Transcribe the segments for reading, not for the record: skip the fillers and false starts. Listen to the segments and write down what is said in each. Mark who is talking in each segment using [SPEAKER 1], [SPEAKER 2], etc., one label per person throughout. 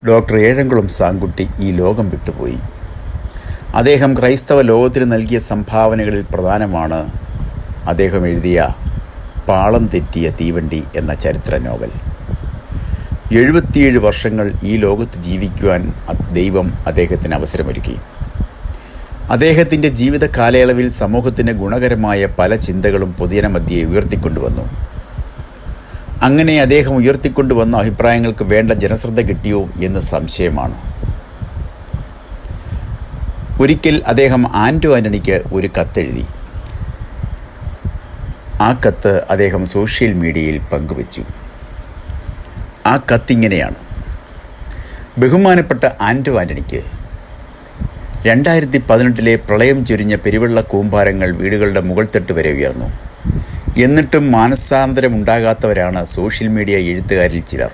[SPEAKER 1] Doctor Ezhamkulam Sankutty ഈ ലോകം വിട്ടുപോയി. അദ്ദേഹം ക്രൈസ്തവ ലോകത്തിന് നൽകിയ സംഭാവനകളിൽ പ്രധാനമാണ് അദ്ദേഹം എഴുതിയ പാളം തെറ്റിയ തീവണ്ടി എന്ന ചരിത്ര നോവൽ. 77 വർഷങ്ങൾ ഈ ലോകത്ത് ജീവിക്കുവാൻ ദൈവം അദ്ദേഹത്തിന് അവസരമൊരുക്കി. അദ്ദേഹത്തിൻ്റെ ജീവിത കാലയളവിൽ സമൂഹത്തിന് ഗുണകരമായ പല ചിന്തകളും പൊതുജനമധ്യേ ഉയർത്തിക്കൊണ്ടുവന്നു. അങ്ങനെ അദ്ദേഹം ഉയർത്തിക്കൊണ്ടുവന്ന അഭിപ്രായങ്ങൾക്ക് വേണ്ട ജനശ്രദ്ധ കിട്ടിയോ എന്ന് സംശയമാണ്. ഒരിക്കൽ അദ്ദേഹം ആൻ്റോ ആൻ്റണിക്ക് ഒരു കത്തെഴുതി. ആ കത്ത് അദ്ദേഹം സോഷ്യൽ മീഡിയയിൽ പങ്കുവച്ചു. ആ കത്തിങ്ങനെയാണ്: ബഹുമാനപ്പെട്ട ആൻ്റോ ആൻ്റണിക്ക്, 2018 പ്രളയം ചൊരിഞ്ഞ പെരുവെള്ള കൂമ്പാരങ്ങൾ വീടുകളുടെ മുകൾത്തട്ട് വരെ ഉയർന്നു. എന്നിട്ടും മാനസാന്തരമുണ്ടാകാത്തവരാണ് സോഷ്യൽ മീഡിയ എഴുത്തുകാരിൽ ചിലർ.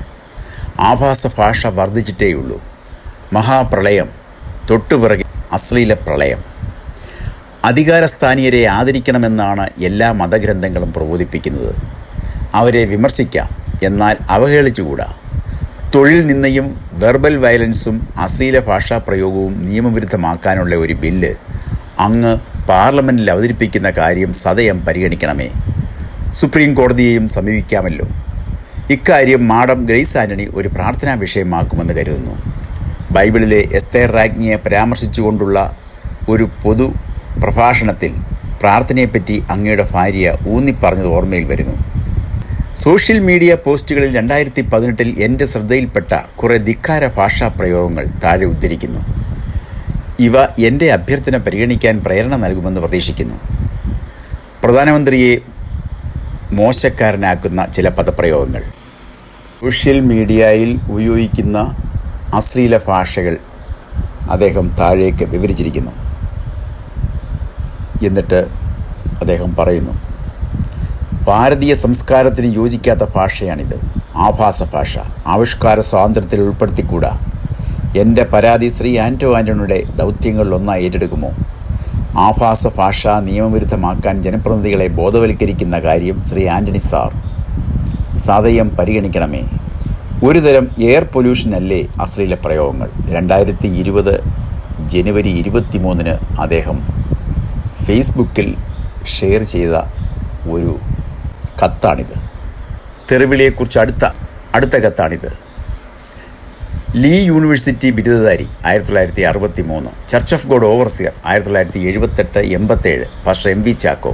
[SPEAKER 1] ആഭാസ ഭാഷ വർദ്ധിച്ചിട്ടേയുള്ളൂ. മഹാപ്രളയം, തൊട്ടുപിറകെ അശ്ലീല പ്രളയം. അധികാരസ്ഥാനീയരെ ആദരിക്കണമെന്നാണ് എല്ലാ മതഗ്രന്ഥങ്ങളും പ്രബോധിപ്പിക്കുന്നത്. അവരെ വിമർശിക്കാം, എന്നാൽ അവഹേളിച്ചുകൂടാ. തൊഴിൽ നിന്നയും വെർബൽ വയലൻസും അശ്ലീല ഭാഷാ പ്രയോഗവും നിയമവിരുദ്ധമാക്കാനുള്ള ഒരു ബില്ല് അങ്ങ് പാർലമെൻറ്റിൽ അവതരിപ്പിക്കുന്ന കാര്യം സദയം പരിഗണിക്കണമേ. സുപ്രീം കോടതിയെയും സമീപിക്കാമല്ലോ. ഇക്കാര്യം മാഡം ഗ്രേസ് ആൻ്റണി ഒരു പ്രാർത്ഥനാ വിഷയമാക്കുമെന്ന് കരുതുന്നു. ബൈബിളിലെ എസ്തേർ രാജ്ഞിയെ പരാമർശിച്ചുകൊണ്ടുള്ള ഒരു പൊതു പ്രഭാഷണത്തിൽ പ്രാർത്ഥനയെപ്പറ്റി അങ്ങയുടെ ഭാര്യ ഊന്നിപ്പറഞ്ഞത് ഓർമ്മയിൽ വരുന്നു. സോഷ്യൽ മീഡിയ പോസ്റ്റുകളിൽ 2018 എൻ്റെ ശ്രദ്ധയിൽപ്പെട്ട കുറേ ധിക്കാര ഭാഷാ പ്രയോഗങ്ങൾ താഴെ ഉദ്ധരിക്കുന്നു. ഇവ എൻ്റെ അഭ്യർത്ഥന പരിഗണിക്കാൻ പ്രേരണ നൽകുമെന്ന് പ്രതീക്ഷിക്കുന്നു. പ്രധാനമന്ത്രിയെ മോശക്കാരനാക്കുന്ന ചില പദപ്രയോഗങ്ങൾ, സോഷ്യൽ മീഡിയയിൽ ഉപയോഗിക്കുന്ന അശ്ലീല ഭാഷകൾ അദ്ദേഹം താഴേക്ക് വിവരിച്ചിരിക്കുന്നു. എന്നിട്ട് അദ്ദേഹം പറയുന്നു, ഭാരതീയ സംസ്കാരത്തിന് യോജിക്കാത്ത ഭാഷയാണിത്. ആഭാസ ഭാഷ ആവിഷ്കാര സ്വാതന്ത്ര്യത്തിൽ ഉൾപ്പെടുത്തിക്കൂടാ. എൻ്റെ പരാതി ശ്രീ ആൻ്റോ ആൻ്റണിയുടെ ദൗത്യങ്ങളിലൊന്നായി ഏറ്റെടുക്കുമോ? ആഭാസ ഭാഷ നിയമവിരുദ്ധമാക്കാൻ ജനപ്രതിനിധികളെ ബോധവൽക്കരിക്കുന്ന കാര്യം ശ്രീ ആൻ്റണി സാർ സദയം പരിഗണിക്കണമേ. ഒരുതരം എയർ പൊല്യൂഷനല്ലേ അശ്ലീല പ്രയോഗങ്ങൾ? 2020 ജനുവരി 23 അദ്ദേഹം ഫേസ്ബുക്കിൽ ഷെയർ ചെയ്ത ഒരു കത്താണിത്. തെറിവിളിയെക്കുറിച്ച് അടുത്ത കത്താണിത്. ലീ യൂണിവേഴ്സിറ്റി ബിരുദധാരി 1963, church of God overseer 1978-87, pastor MV Chacko.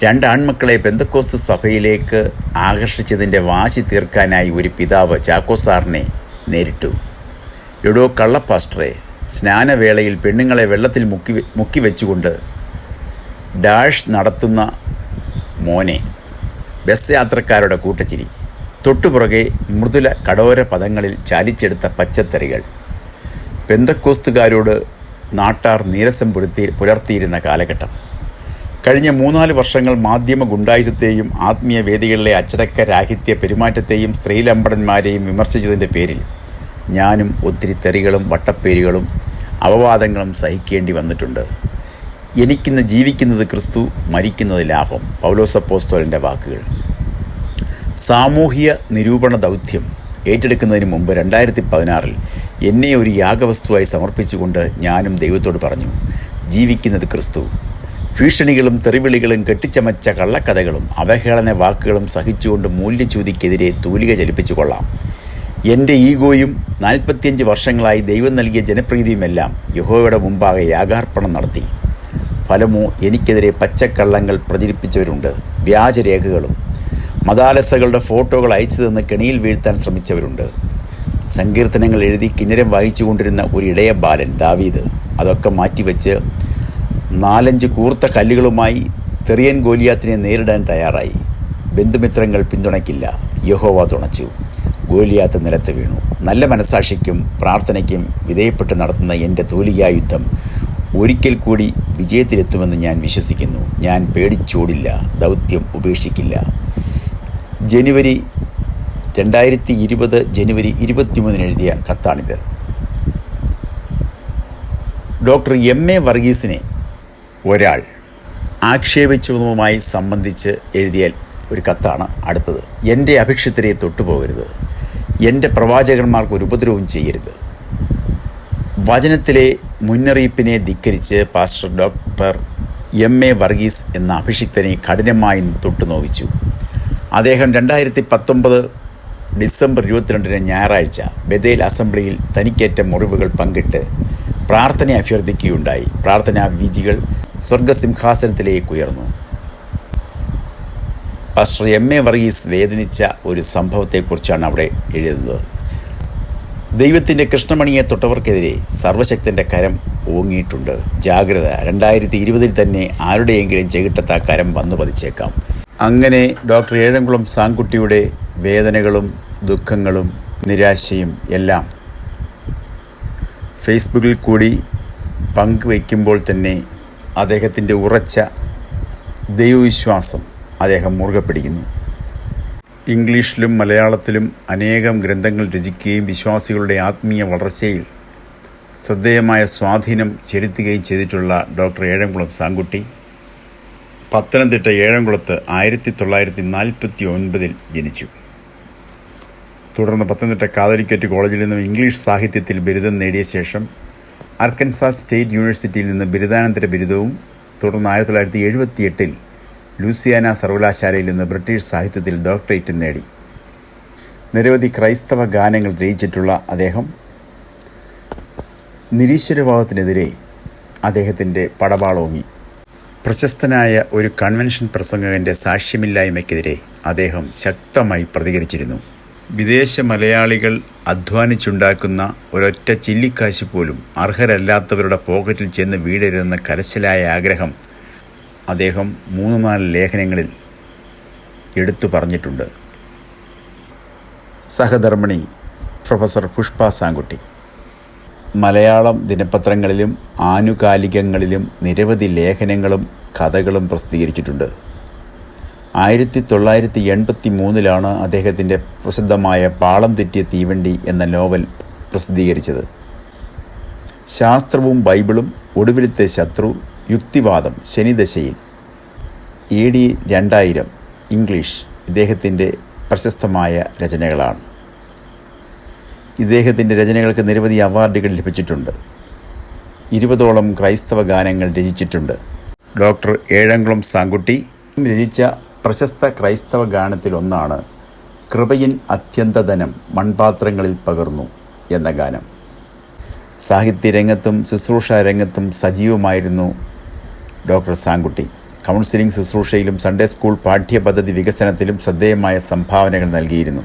[SPEAKER 1] 2 ആൺമക്കളെ പെന്തക്കോസ്ത് സഭയിലേക്ക് ആകർഷിച്ചതിൻ്റെ വാശി തീർക്കാനായി ഒരു പിതാവ് ചാക്കോ സാറിനെ നേരിട്ടു. എടോ കള്ളപ്പാസ്റ്ററെ, സ്നാനവേളയിൽ പെണ്ണുങ്ങളെ വെള്ളത്തിൽ മുക്കി വെച്ചുകൊണ്ട് ഡാഷ് നടത്തുന്ന മോനെ. ബസ് യാത്രക്കാരുടെ കൂട്ടച്ചിരി. തൊട്ടുപുറകെ മൃദുല കടോര പദങ്ങളിൽ ചാലിച്ചെടുത്ത പച്ചത്തറികൾ. പെന്തക്കോസ്തുകാരോട് നാട്ടാർ നീരസം പുലർത്തിയിരുന്ന കാലഘട്ടം. കഴിഞ്ഞ 3-4 വർഷങ്ങൾ മാധ്യമ ഗുണ്ടായുസത്തെയും ആത്മീയ വേദികളിലെ അച്ചടക്ക രാഹിത്യ പെരുമാറ്റത്തെയും സ്ത്രീലമ്പടന്മാരെയും വിമർശിച്ചതിൻ്റെ പേരിൽ ഞാനും ഒത്തിരി തെറികളും വട്ടപ്പേരുകളും അപവാദങ്ങളും സഹിക്കേണ്ടി വന്നിട്ടുണ്ട്. എനിക്കിന്ന് ജീവിക്കുന്നത് ക്രിസ്തു, മരിക്കുന്നത് ലാഭം. പൗലോസ് അപ്പോസ്തലൻ്റെ വാക്കുകൾ. സാമൂഹിക നിരൂപണ ദൗത്യം ഏറ്റെടുക്കുന്നതിന് മുമ്പ് 2016 എന്നെ ഒരു യാഗവസ്തുവായി സമർപ്പിച്ചുകൊണ്ട് ഞാനും ദൈവത്തോട് പറഞ്ഞു, ജീവിക്കുന്നത് ക്രിസ്തു. ഭീഷണികളും തെറിവിളികളും കെട്ടിച്ചമച്ച കള്ളക്കഥകളും അവഹേളന വാക്കുകളും സഹിച്ചുകൊണ്ട് മൂല്യച്യുതിക്കെതിരെ തൂലിക ചലിപ്പിച്ചു കൊള്ളാം. എൻ്റെ ഈഗോയും 45 വർഷങ്ങളായി ദൈവം നൽകിയ ജനപ്രീതിയുമെല്ലാം യഹോവയുടെ മുമ്പാകെ യാഗാർപ്പണം നടത്തി. ഫലമോ, എനിക്കെതിരെ പച്ചക്കള്ളങ്ങൾ പ്രചരിപ്പിച്ചവരുണ്ട്. വ്യാജരേഖകളും മതാലസകളുടെ ഫോട്ടോകൾ അയച്ചു തന്ന് കെണിയിൽ വീഴ്ത്താൻ ശ്രമിച്ചവരുണ്ട്. സങ്കീർത്തനങ്ങൾ എഴുതി കിന്നരം വായിച്ചുകൊണ്ടിരുന്ന ഒരു ഇടയ ബാലൻ ദാവീദ് അതൊക്കെ മാറ്റിവെച്ച് 4-5 കൂർത്ത കല്ലുകളുമായി തെറിയൻ ഗോലിയാത്തിനെ നേരിടാൻ തയ്യാറായി. ബന്ധുമിത്രങ്ങൾ പിന്തുണയ്ക്കില്ല, യഹോവ തുണച്ചു. ഗോലിയാത്ത് നിലത്ത് വീണു. നല്ല മനസാക്ഷിക്കും പ്രാർത്ഥനയ്ക്കും വിധേയപ്പെട്ട് നടത്തുന്ന എൻ്റെ തൂലികായുദ്ധം ഒരിക്കൽ കൂടി വിജയത്തിലെത്തുമെന്ന് ഞാൻ വിശ്വസിക്കുന്നു. ഞാൻ പേടിച്ചോടില്ല, ദൗത്യം ഉപേക്ഷിക്കില്ല. 2020 ജനുവരി 23 എഴുതിയ കത്താണിത്. ഡോക്ടർ MA വർഗീസിനെ ഒരാൾ ആക്ഷേപിച്ചതുമായി സംബന്ധിച്ച് എഴുതിയ ഒരു കത്താണ് അടുത്തത്. എൻ്റെ അഭിഷിക്തരെ തൊട്ടുപോകരുത്. എൻ്റെ പ്രവാചകന്മാർക്ക് ഒരു ഉപദ്രവവും ചെയ്യരുത്. വചനത്തിലെ മുന്നറിയിപ്പിനെ ധിക്കരിച്ച് പാസ്റ്റർ ഡോക്ടർ എം.എ. വർഗീസ് എന്ന അഭിഷിക്തനെ കഠിനമായി തൊട്ടുനോവിച്ചു. അദ്ദേഹം 2019 ഡിസംബർ 22 ഞായറാഴ്ച ബഥേൽ അസംബ്ലിയിൽ തനിക്കേറ്റ മുറിവുകൾ പങ്കിട്ട് പ്രാർത്ഥന അഭ്യർത്ഥിക്കുകയുണ്ടായി. പ്രാർത്ഥനാ വീജികൾ സ്വർഗസിംഹാസനത്തിലേക്ക് ഉയർന്നു. Pastor MA. വർഗീസ് വേദനിച്ച ഒരു സംഭവത്തെക്കുറിച്ചാണ് അവിടെ എഴുതുന്നത്. ദൈവത്തിൻ്റെ കൃഷ്ണമണിയെ തൊട്ടവർക്കെതിരെ സർവശക്തൻ്റെ കരം ഓങ്ങിയിട്ടുണ്ട്. ജാഗ്രത, 2020 തന്നെ ആരുടെയെങ്കിലും ചെകിട്ടത്ത് ആ കരം വന്നു പതിച്ചേക്കാം. അങ്ങനെ ഡോക്ടർ ഏഴംകുളം സാൻകുട്ടിയുടെ വേദനകളും ദുഃഖങ്ങളും നിരാശയും എല്ലാം ഫേസ്ബുക്കിൽ കൂടി പങ്കുവയ്ക്കുമ്പോൾ തന്നെ അദ്ദേഹത്തിൻ്റെ ഉറച്ച ദൈവവിശ്വാസം അദ്ദേഹം മുറുകെ പിടിക്കുന്നു. ഇംഗ്ലീഷിലും മലയാളത്തിലും അനേകം ഗ്രന്ഥങ്ങൾ രചിക്കുകയും വിശ്വാസികളുടെ ആത്മീയ വളർച്ചയിൽ ശ്രദ്ധേയമായ സ്വാധീനം ചെലുത്തുകയും ചെയ്തിട്ടുള്ള ഡോക്ടർ ഏഴംകുളം സാൻകുട്ടി പത്തനംതിട്ട ഏഴംകുളത്ത് 1949 ജനിച്ചു. തുടർന്ന് പത്തനംതിട്ട കാതലിക്കറ്റ് കോളേജിൽ നിന്നും ഇംഗ്ലീഷ് സാഹിത്യത്തിൽ ബിരുദം നേടിയ ശേഷം അർക്കൻസാസ് സ്റ്റേറ്റ് യൂണിവേഴ്സിറ്റിയിൽ നിന്ന് ബിരുദാനന്തര ബിരുദവും തുടർന്ന് 1978 ലൂസിയാന സർവകലാശാലയിൽ നിന്ന് ബ്രിട്ടീഷ് സാഹിത്യത്തിൽ ഡോക്ടറേറ്റും നേടി. നിരവധി ക്രൈസ്തവ ഗാനങ്ങൾ രചിച്ചിട്ടുള്ള അദ്ദേഹം നിരീശ്വരവാദത്തിനെതിരെ അദ്ദേഹത്തിൻ്റെ പടവാളോങ്ങി. പ്രശസ്തനായ ഒരു കൺവെൻഷൻ പ്രസംഗകൻ്റെ സാക്ഷ്യമില്ലായ്മയ്ക്കെതിരെ അദ്ദേഹം ശക്തമായി പ്രതികരിച്ചിരുന്നു. വിദേശ മലയാളികൾ അധ്വാനിച്ചുണ്ടാക്കുന്ന ഒരൊറ്റ ചില്ലിക്കാശ് പോലും അർഹരല്ലാത്തവരുടെ പോക്കറ്റിൽ ചെന്ന് വീഴരുതെന്ന കലശലായ ആഗ്രഹം അദ്ദേഹം 3-4 ലേഖനങ്ങളിൽ എടുത്തു പറഞ്ഞിട്ടുണ്ട്. സഹധർമ്മിണി പ്രൊഫസർ പുഷ്പ സാൻകുട്ടി മലയാളം ദിനപത്രങ്ങളിലും ആനുകാലികങ്ങളിലും നിരവധി ലേഖനങ്ങളും കഥകളും പ്രസിദ്ധീകരിച്ചിട്ടുണ്ട്. 1983 അദ്ദേഹത്തിൻ്റെ പ്രസിദ്ധമായ പാളം തെറ്റിയ തീവണ്ടി എന്ന നോവൽ പ്രസിദ്ധീകരിച്ചത്. ശാസ്ത്രവും ബൈബിളും, ഒടുവിലത്തെ ശത്രു, യുക്തിവാദം, ശനിദശയിൽ, AD 2000 ഇംഗ്ലീഷ് ഇദ്ദേഹത്തിൻ്റെ പ്രശസ്തമായ രചനകളാണ്. ഇദ്ദേഹത്തിൻ്റെ രചനകൾക്ക് നിരവധി അവാർഡുകൾ ലഭിച്ചിട്ടുണ്ട്. 20ഓളം ക്രൈസ്തവ ഗാനങ്ങൾ രചിച്ചിട്ടുണ്ട്. ഡോക്ടർ ഏഴംകുളം സാൻകുട്ടി രചിച്ച പ്രശസ്ത ക്രൈസ്തവ ഗാനത്തിലൊന്നാണ് കൃപയിൻ അത്യന്തധനം മൺപാത്രങ്ങളിൽ പകർന്നു എന്ന ഗാനം. സാഹിത്യരംഗത്തും ശുശ്രൂഷ രംഗത്തും സജീവമായിരുന്നു ഡോക്ടർ സാൻകുട്ടി. കൗൺസിലിംഗ് ശുശ്രൂഷയിലും സൺഡേ സ്കൂൾ പാഠ്യപദ്ധതി വികസനത്തിലും ശ്രദ്ധേയമായ സംഭാവനകൾ നൽകിയിരുന്നു.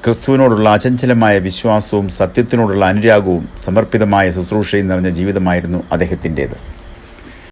[SPEAKER 1] ക്രിസ്തുവിനോടുള്ള അചഞ്ചലമായ വിശ്വാസവും സത്യത്തിനോടുള്ള അനുരാഗവും സമർപ്പിതമായ ശുശ്രൂഷയും നിറഞ്ഞ ജീവിതമായിരുന്നു അദ്ദേഹത്തിൻ്റേത്.